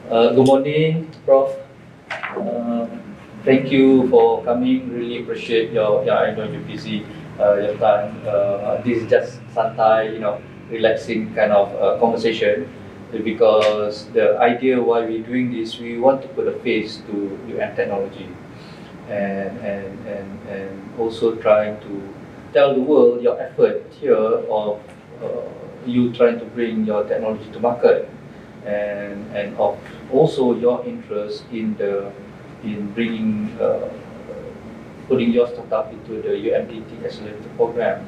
Good morning, Prof. Uh, Thank you for coming. Really appreciate your. Yeah, I know you're busy. Your time. This is just santai, relaxing kind of conversation. Because the idea why we're doing this, we want to put a face to UN technology, and also trying to tell the world your effort here of you trying to bring your technology to market, and of also your interest in bringing putting your startup into the UMDT accelerator program.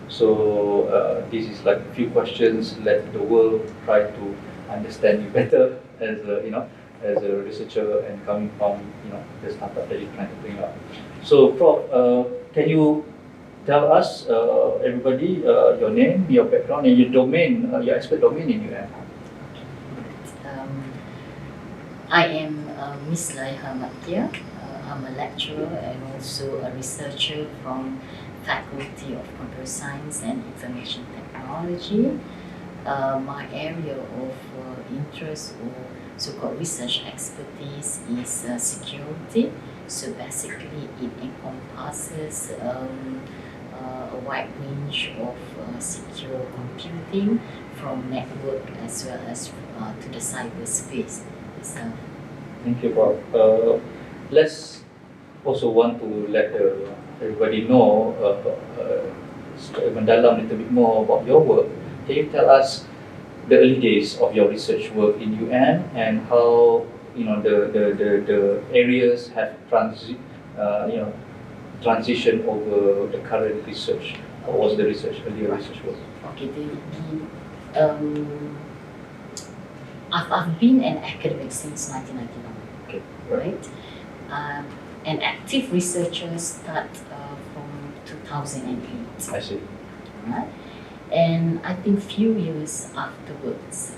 So this is like a few questions. Let the world try to understand you better as as a researcher and coming from the startup that you're trying to bring up. So, Prof, can you tell us, everybody, your name, your background, and your domain, your expert domain in UM? Um, I am Miss Laiha Mat Kiah. I'm a lecturer and also a researcher from Faculty of Computer Science and Information Technology. My area of interest or so-called research expertise is security. So basically, it encompasses a wide range of secure computing, from network as well as to the cyberspace itself. Thank you, Prof. Let's also want to let everybody know, mendalam a little bit more about your work. Can you tell us the early days of your research work in UN and how the areas have transition over the current research? What was the earlier research work? Okay, I've been an academic since 1991. Okay, right? An active researcher start from 2008. I see. Right? And I think few years afterwards,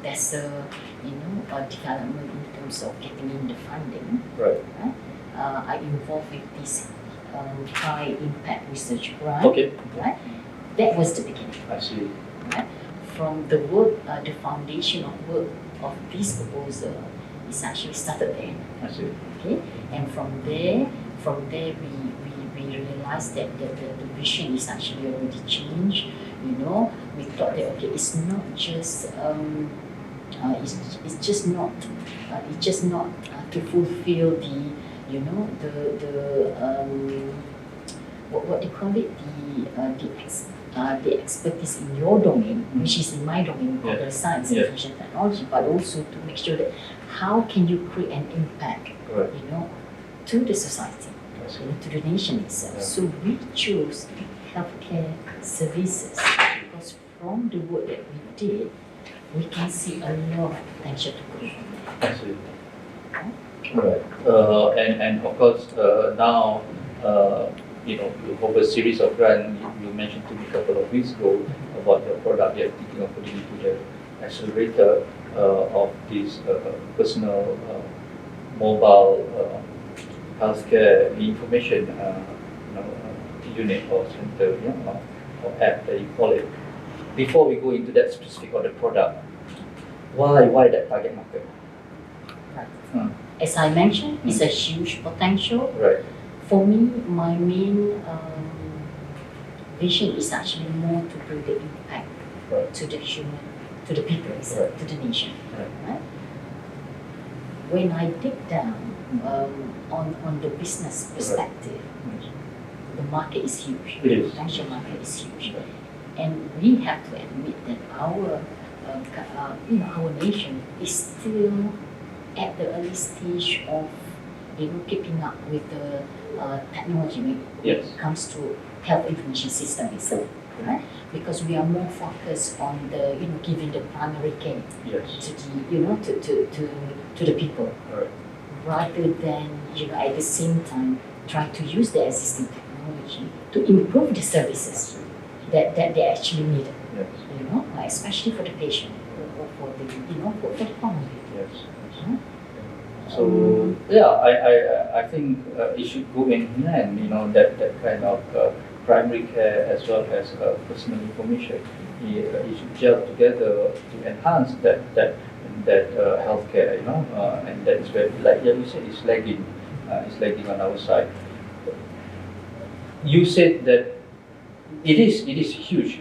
there's a development in terms of getting in the funding. Right. I involved with this high impact research grant. Okay. Right? That was the beginning. I see. Right? From the work, the foundation of work of this proposal is actually started there. I see. Okay, and from there we realized that the vision is actually already changed. We thought that okay, it's not just it's just not to fulfill what they call it, the expertise in your domain, which is in my domain, computer science and information technology, but also to make sure that how can you create an impact, to the society, to the nation itself. Yeah. So we chose healthcare services because from the work that we did, we can see a lot of potential to grow from there. I see. Right. And of course, now, you have a series of grants. You mentioned to me a couple of weeks ago about your product you're thinking of putting into the accelerator of this personal mobile healthcare information unit or center, or app that you call it. Before we go into that specific of the product, why that target market? Right. As I mentioned, it's a huge potential. Right. For me, my main vision is actually more to bring the impact to the human, to the people, to the nation. Right? When I dig down on the business perspective, the market is huge. It is. The potential market is huge, and we have to admit that our nation is still at the early stage of keeping up with the technology when it comes to health information system itself, right? Because we are more focused on the giving the primary care to the people, rather than at the same time trying to use the existing technology to improve the services that they actually need. Especially for the patient or for the common people. Yes. So I think it should go in hand. That kind of primary care as well as personal information. It should gel together to enhance that that healthcare, and that is where, like you said, it's lagging on our side. You said that it is huge.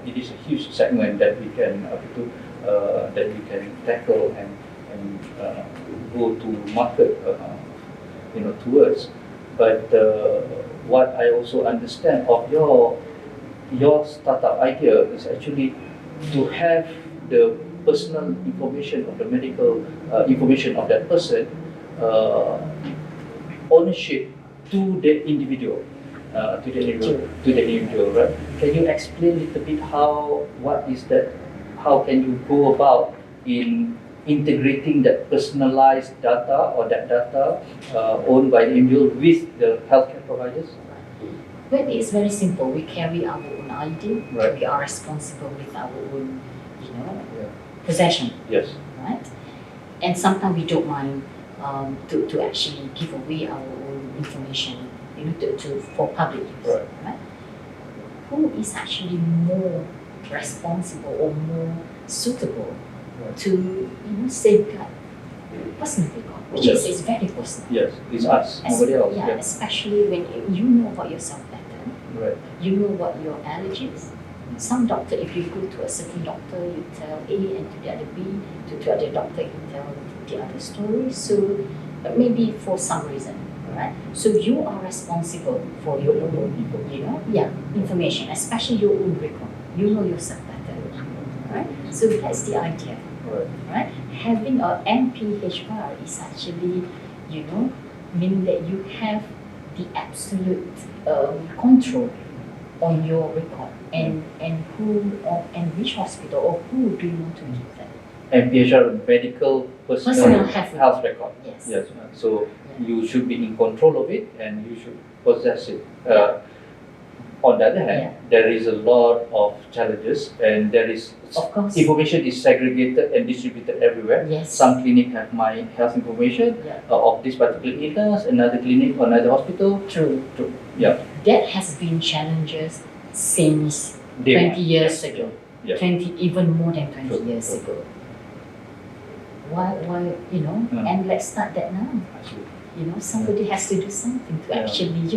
It is a huge segment that we can tackle and go to market, towards. But what I also understand of your startup idea is actually to have the personal information of the medical information of that person ownership to the individual. To the individual, right? Can you explain a little bit what is that? How can you go about in integrating that personalized data or that data owned by the individual with the healthcare providers? Well, it's very simple. We carry our own ID. Right. We are responsible with our own, Yeah. possession, Yes. right? And sometimes we don't mind to actually give away our own information, for public use, Right. Who is actually more responsible or more suitable to safeguard personal record, which Yes. is very personal. Yes, it's us, nobody else. Yeah, especially when you know about yourself better. Right. You know what your allergies. Some doctor, if you go to a certain doctor, you tell A, and to the other B, to the other doctor, you tell the other story. So maybe for some reason, right? So you are responsible for your own, information, especially your own record. You know yourself better, right? So that's the idea, right? Having a MPHR is actually, meaning that you have the absolute control on your record and which hospital or who do you want to give that. MPHR, medical personal health record. Yes. Yes. So you should be in control of it and you should possess it. On the other hand, there is a lot of challenges, and there is Of course. information is segregated and distributed everywhere. Yes. Some clinic have my health information of this particular illness, another clinic or another hospital. True. Yeah. That has been challenges since Day 20 years ago. Yeah. 20, even more than 20 True. years ago. Why, and let's start that now. Absolutely. Somebody has to do something to Yeah. actually,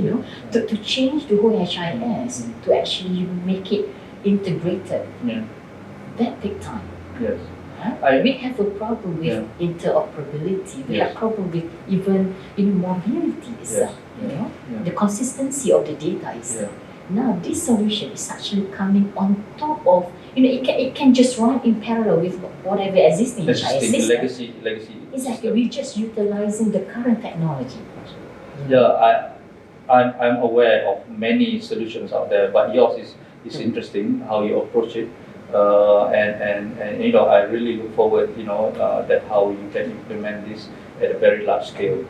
to change the whole HIS, to actually make it integrated. Yeah. That take time. Yes. We have a problem with interoperability. We Yes. have problem with even mobility itself. Yeah. The consistency of the data is. Yeah. Now this solution is actually coming on top of. It can just run in parallel with whatever existing HIS system. legacy. Exactly. We're just utilizing the current technology. Yeah, I'm aware of many solutions out there, but yours is interesting how you approach it, and I really look forward that how you can implement this at a very large scale,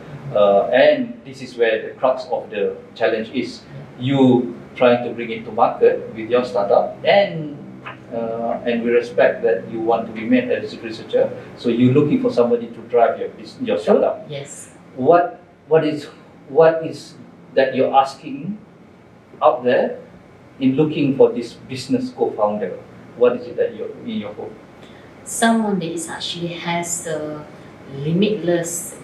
and this is where the crux of the challenge is. You trying to bring it to market with your startup, and we respect that you want to be made as a researcher, so you're looking for somebody to drive your startup. Yes. What is that you're asking out there in looking for this business co-founder? What is it that you're in your hope? Someone that is actually has the limitless,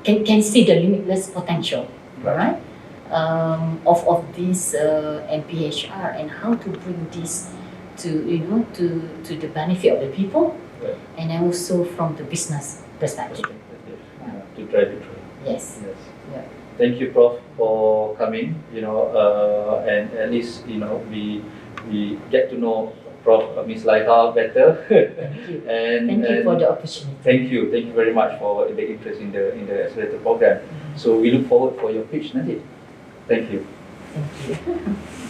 can see the limitless potential, right? Of this MPHR, and how to bring this to the benefit of the people, and also from the business perspective. To drive it through. Yes. Yeah. Thank you, Prof, for coming. And at least we get to know Prof. Miss Laiha better. Thank you. Thank you for the opportunity. Thank you very much for the interest in the accelerator program. So we look forward for your pitch, Nadine. Thank you. Thank you.